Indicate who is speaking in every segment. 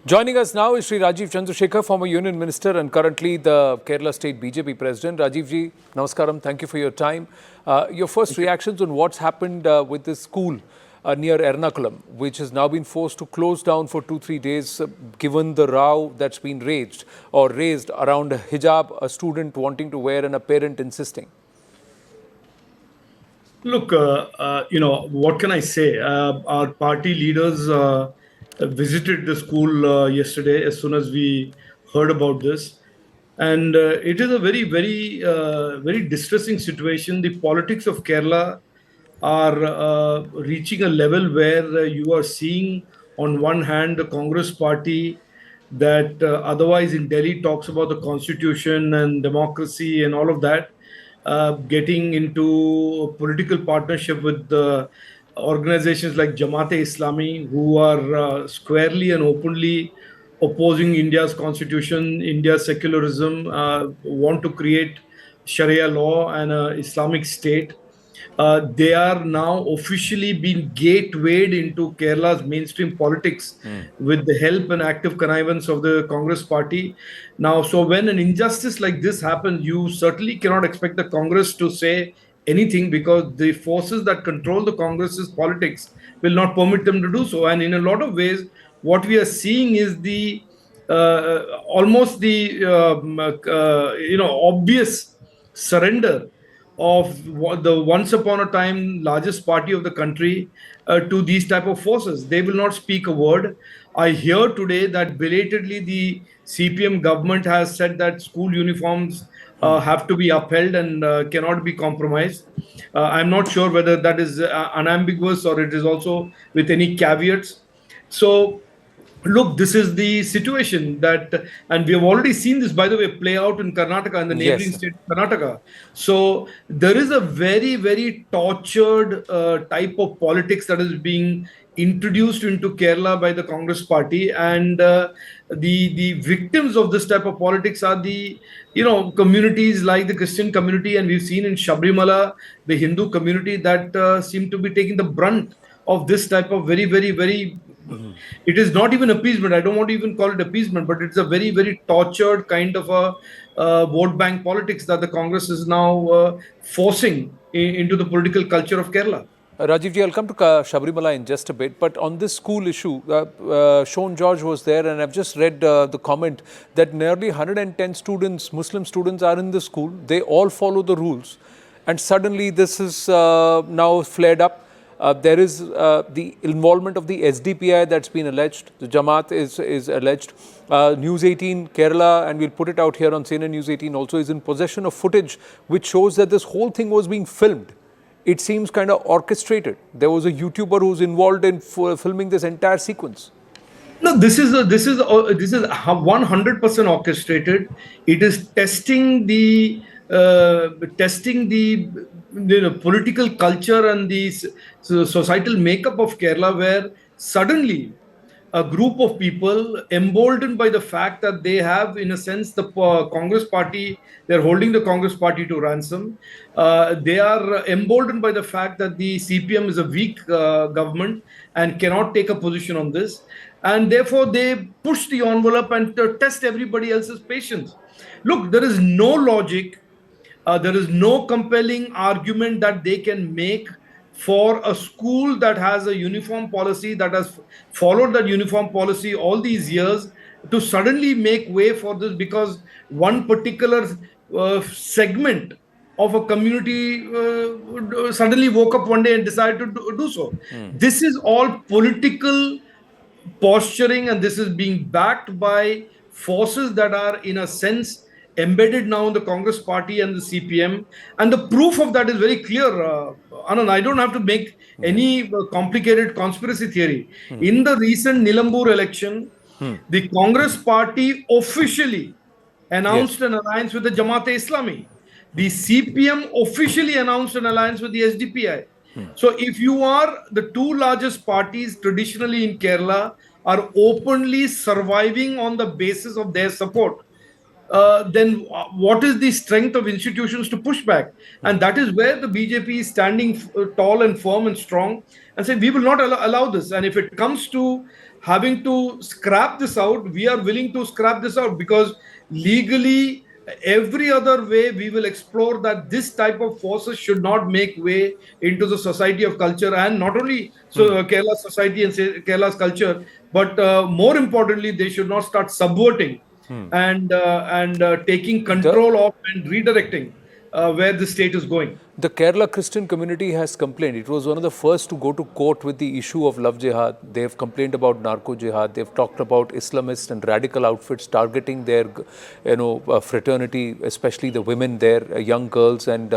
Speaker 1: Joining us now is Sri Rajeev Chandrasekhar, former Union Minister and currently the Kerala State BJP President. Rajeev ji, namaskaram. Thank you for your time. Your first reactions on what's happened with this school near Ernakulam, which has now been forced to close down for 2-3 days, given the row that's been raised around hijab, a student wanting to wear and a parent insisting.
Speaker 2: Look, what can I say? Our party leaders visited the school yesterday as soon as we heard about this. And it is a very, very distressing situation. The politics of Kerala are reaching a level where you are seeing, on one hand, the Congress party that otherwise in Delhi talks about the constitution and democracy and all of that, getting into a political partnership with organizations like Jamaat-e-Islami, who are squarely and openly opposing India's constitution, India's secularism, want to create Sharia law and an Islamic state. They are now officially being gatewayed into Kerala's mainstream politics with the help and active connivance of the Congress party. Now, so when an injustice like this happens, you certainly cannot expect the Congress to say anything, because the forces that control the Congress's politics will not permit them to do so. And in a lot of ways, what we are seeing is the almost the obvious surrender of the once upon a time largest party of the country to these type of forces. They will not speak a word. I hear today that belatedly the CPM government has said that school uniforms have to be upheld and cannot be compromised. I'm not sure whether that is unambiguous or it is also with any caveats. So look, this is the situation and we have already seen this, by the way, play out in Karnataka and the neighboring state of Karnataka. So there is a very, very tortured type of politics that is being introduced into Kerala by the Congress party, and the victims of this type of politics are the communities like the Christian community, and we've seen in Sabarimala the Hindu community that seem to be taking the brunt of this type of very, very, very. It is not even appeasement. I don't want to even call it appeasement, but it's a very, very tortured kind of a vote bank politics that the Congress is now forcing into the political culture of Kerala.
Speaker 1: Rajeev ji, I'll come to Sabarimala in just a bit, but on this school issue, Sean George was there, and I've just read the comment that nearly 110 students, Muslim students, are in the school. They all follow the rules, and suddenly this is now flared up. There is the involvement of the SDPI that's been alleged. The Jamaat is alleged. News18 Kerala, and we'll put it out here on CNN News18 also, is in possession of footage which shows that this whole thing was being filmed. It seems kind of orchestrated. There was a YouTuber who's involved in filming this entire sequence.
Speaker 2: No, this is 100% orchestrated. It is testing the political culture and the societal makeup of Kerala, where suddenly a group of people, emboldened by the fact that they have, in a sense, the Congress party, they're holding the Congress party to ransom. They are emboldened by the fact that the CPM is a weak government and cannot take a position on this. And therefore, they push the envelope and test everybody else's patience. Look, there is no logic. There is no compelling argument that they can make for a school that has a uniform policy, that has followed that uniform policy all these years, to suddenly make way for this because one particular segment of a community suddenly woke up one day and decided to do so. This is all political posturing, and this is being backed by forces that are, in a sense, embedded now in the Congress party and the CPM. And the proof of that is very clear. Anand, I don't have to make any complicated conspiracy theory. In the recent Nilambur election, the Congress party officially announced an alliance with the Jamaat-e-Islami. The CPM officially announced an alliance with the SDPI. So if you are the two largest parties traditionally in Kerala are openly surviving on the basis of their support, then what is the strength of institutions to push back? And that is where the BJP is standing tall and firm and strong and say, we will not allow this. And if it comes to having to scrap this out, we are willing to scrap this out, because legally, every other way, we will explore that this type of forces should not make way into the society of culture, and not only Kerala society and Kerala's culture, but more importantly, they should not start subverting and taking control of and redirecting where the state is going.
Speaker 1: The Kerala Christian community has complained. It was one of the first to go to court with the issue of love jihad. They have complained about narco jihad. They've talked about Islamist and radical outfits targeting their, fraternity, especially the women there, young girls, and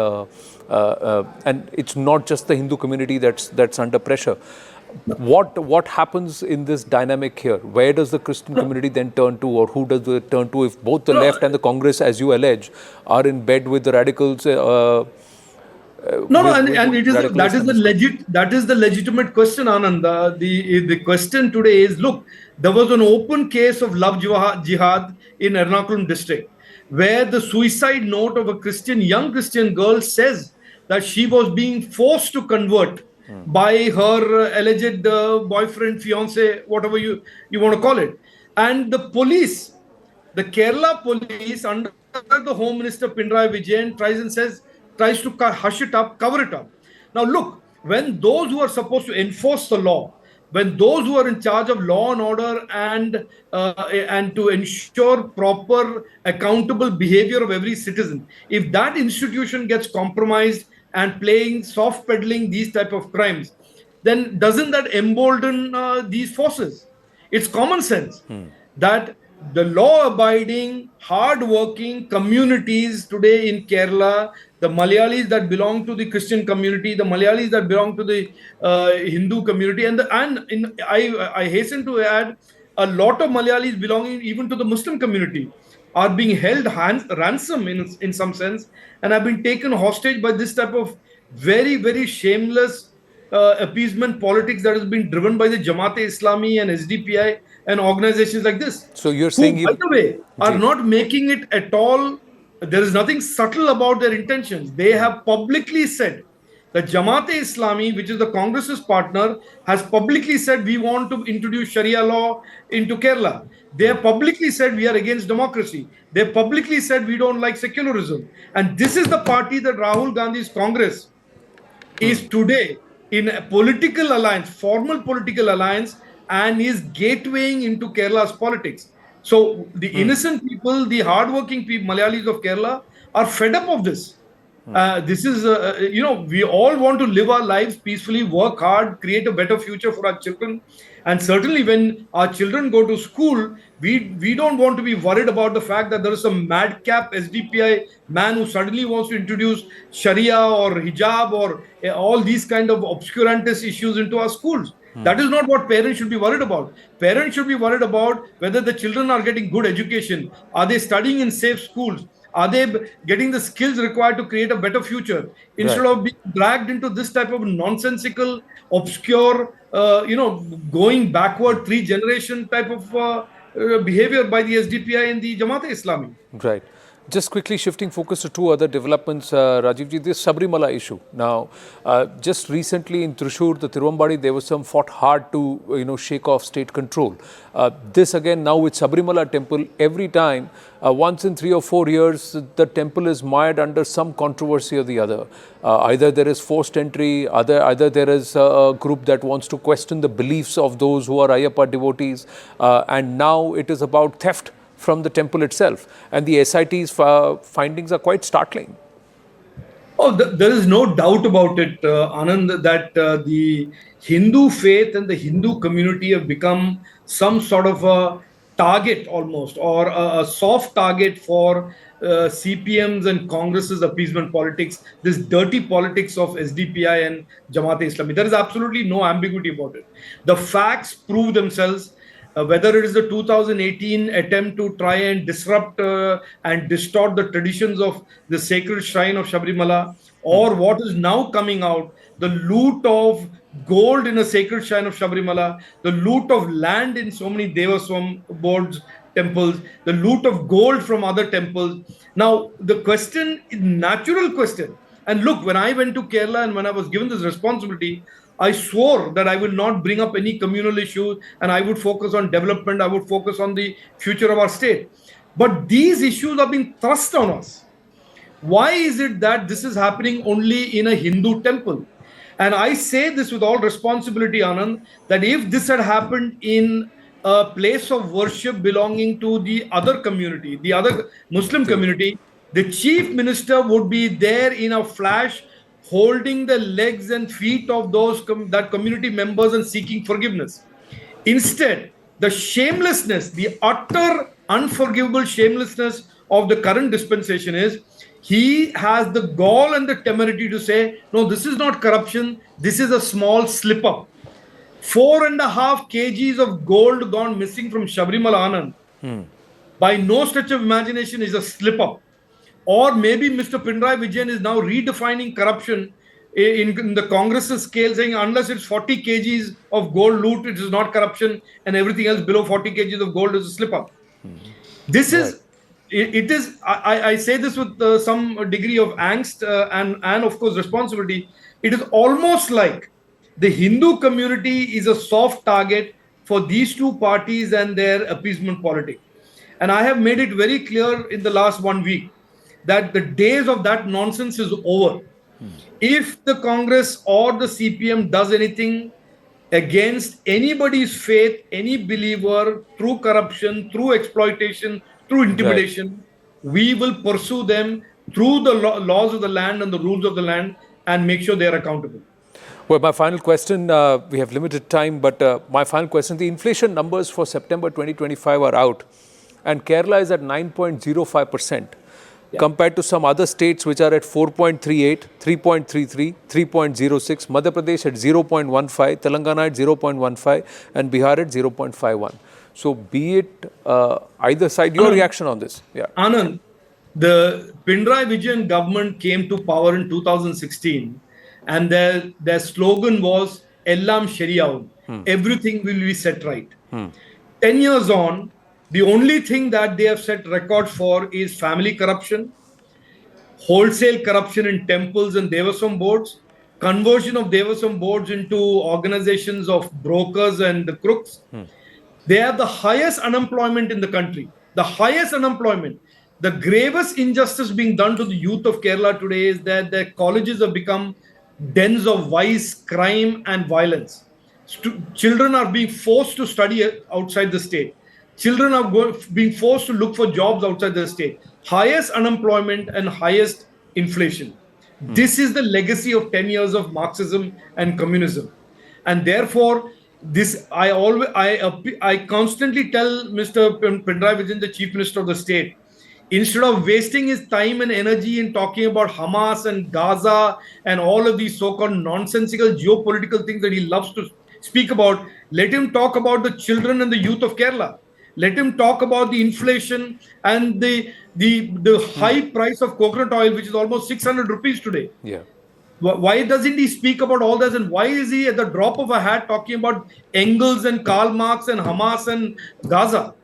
Speaker 1: it's not just the Hindu community that's under pressure. What happens in this dynamic here? Where does the Christian community then turn to, or who does they turn to if both the left and the Congress, as you allege, are in bed with the radicals?
Speaker 2: And it is that is the legitimate question, Anand. The question today is: look, there was an open case of love jihad in Ernakulam district, where the suicide note of a young Christian girl says that she was being forced to convert by her alleged boyfriend, fiance, whatever you want to call it. And the police, the Kerala police, under the Home Minister Pinarayi Vijayan, tries to hush it up, cover it up. Now, look, when those who are supposed to enforce the law, when those who are in charge of law and order and to ensure proper accountable behavior of every citizen, if that institution gets compromised and playing soft peddling these type of crimes, then doesn't that embolden these forces? It's common sense that the law-abiding, hard-working communities today in Kerala, the Malayalis that belong to the Christian community, the Malayalis that belong to the Hindu community, I hasten to add, a lot of Malayalis belonging even to the Muslim community are being held ransom in some sense, and have been taken hostage by this type of very, very shameless appeasement politics that has been driven by the Jamaat-e-Islami and SDPI and organizations like this.
Speaker 1: So you're saying,
Speaker 2: by the way, are not making it at all. There is nothing subtle about their intentions. They have publicly said, the Jamaat-e-Islami, which is the Congress's partner, has publicly said we want to introduce Sharia law into Kerala. They have publicly said we are against democracy. They have publicly said we don't like secularism. And this is the party that Rahul Gandhi's Congress is today in a political alliance, formal political alliance, and is gatewaying into Kerala's politics. So the innocent people, the hardworking people, Malayalis of Kerala, are fed up of this. This is, we all want to live our lives peacefully, work hard, create a better future for our children. And certainly when our children go to school, we don't want to be worried about the fact that there is some madcap SDPI man who suddenly wants to introduce Sharia or Hijab or all these kind of obscurantist issues into our schools. That is not what parents should be worried about. Parents should be worried about whether the children are getting good education. Are they studying in safe schools? Are they getting the skills required to create a better future? Instead of being dragged into this type of nonsensical, obscure, going backward 3-generation type of behavior by the SDPI and the Jamaat-e-Islami.
Speaker 1: Right. Just quickly shifting focus to two other developments, Rajeevji, this Sabarimala issue. Now, just recently in Thrissur, the Tiruvambadi, there was some fought hard to, shake off state control. This again, now with Sabarimala temple, every time, once in 3 or 4 years, the temple is mired under some controversy or the other. Either there is forced entry, either there is a group that wants to question the beliefs of those who are Ayyappa devotees, and now it is about theft from the temple itself. And the SIT's findings are quite startling.
Speaker 2: Oh, there is no doubt about it, Anand, that the Hindu faith and the Hindu community have become some sort of a target almost, or a soft target for CPM's and Congress's appeasement politics, this dirty politics of SDPI and Jamaat-e-Islami. There is absolutely no ambiguity about it. The facts prove themselves. Whether it is the 2018 attempt to try and disrupt and distort the traditions of the sacred shrine of Sabarimala, or what is now coming out, the loot of gold in a sacred shrine of Sabarimala, the loot of land in so many Devaswam boards, temples, the loot of gold from other temples. Now, the question, natural question. And look, when I went to Kerala and when I was given this responsibility, I swore that I will not bring up any communal issues and I would focus on development. I would focus on the future of our state. But these issues are being thrust on us. Why is it that this is happening only in a Hindu temple? And I say this with all responsibility, Anand, that if this had happened in a place of worship belonging to the other community, the other Muslim community, the chief minister would be there in a flash, holding the legs and feet of those that community members and seeking forgiveness. Instead, the shamelessness, the utter unforgivable shamelessness of the current dispensation is he has the gall and the temerity to say, no, this is not corruption. This is a small slip up. 4.5 kgs of gold gone missing from Sabarimala Anand. By no stretch of imagination is a slip up. Or maybe Mr. Pinarayi Vijayan is now redefining corruption in the Congress's scale, saying unless it's 40 kgs of gold loot, it is not corruption, and everything else below 40 kgs of gold is a slip up. This is, it is, I say this with some degree of angst and of course responsibility. It is almost like the Hindu community is a soft target for these two parties and their appeasement politics. And I have made it very clear in the last 1 week that the days of that nonsense is over. If the Congress or the CPM does anything against anybody's faith, any believer, through corruption, through exploitation, through intimidation, we will pursue them through the laws of the land and the rules of the land and make sure they are accountable.
Speaker 1: Well, my final question, we have limited time, but my final question, the inflation numbers for September 2025 are out and Kerala is at 9.05%. Compared to some other states which are at 4.38, 3.33, 3.06, Madhya Pradesh at 0.15, Telangana at 0.15 and Bihar at 0.51. So be it either side, your reaction on this? Yeah.
Speaker 2: Anand, the Pinarayi Vijayan government came to power in 2016 and their slogan was Ellam Shari'av, everything will be set right. 10 years on, the only thing that they have set record for is family corruption, wholesale corruption in temples and Devaswam boards, conversion of Devaswam boards into organizations of brokers and the crooks. They have the highest unemployment in the country, the highest unemployment. The gravest injustice being done to the youth of Kerala today is that their colleges have become dens of vice, crime and violence. Children are being forced to study outside the state. Children are being forced to look for jobs outside the state. Highest unemployment and highest inflation. This is the legacy of 10 years of Marxism and communism. And therefore, this I constantly tell Mr. Pinarayi Vijayan, the Chief Minister of the state, instead of wasting his time and energy in talking about Hamas and Gaza and all of these so-called nonsensical geopolitical things that he loves to speak about, let him talk about the children and the youth of Kerala. Let him talk about the inflation and the high price of coconut oil, which is almost 600 rupees today.
Speaker 1: Yeah.
Speaker 2: Why doesn't he speak about all this? And why is he at the drop of a hat talking about Engels and Karl Marx and Hamas and Gaza?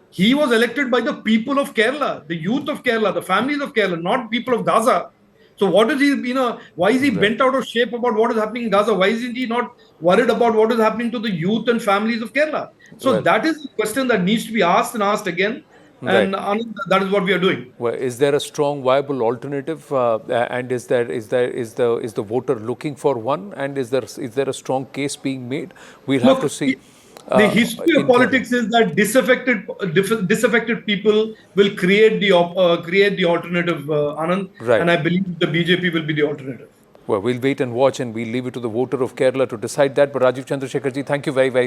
Speaker 2: He was elected by the people of Kerala, the youth of Kerala, the families of Kerala, not people of Gaza. So what is he, why is he bent out of shape about what is happening in Gaza? Why isn't he not worried about what is happening to the youth and families of Kerala? So that is the question that needs to be asked and asked again. And that is what we are doing.
Speaker 1: Well, is there a strong, viable alternative? And is the voter looking for one? And is there a strong case being made? We'll have to see.
Speaker 2: The history of politics is that disaffected people will create the alternative, Anand. And I believe the BJP will be the alternative.
Speaker 1: Well, we'll wait and watch, and we'll leave it to the voter of Kerala to decide that. But Rajeev Chandrasekhar ji, thank you very, very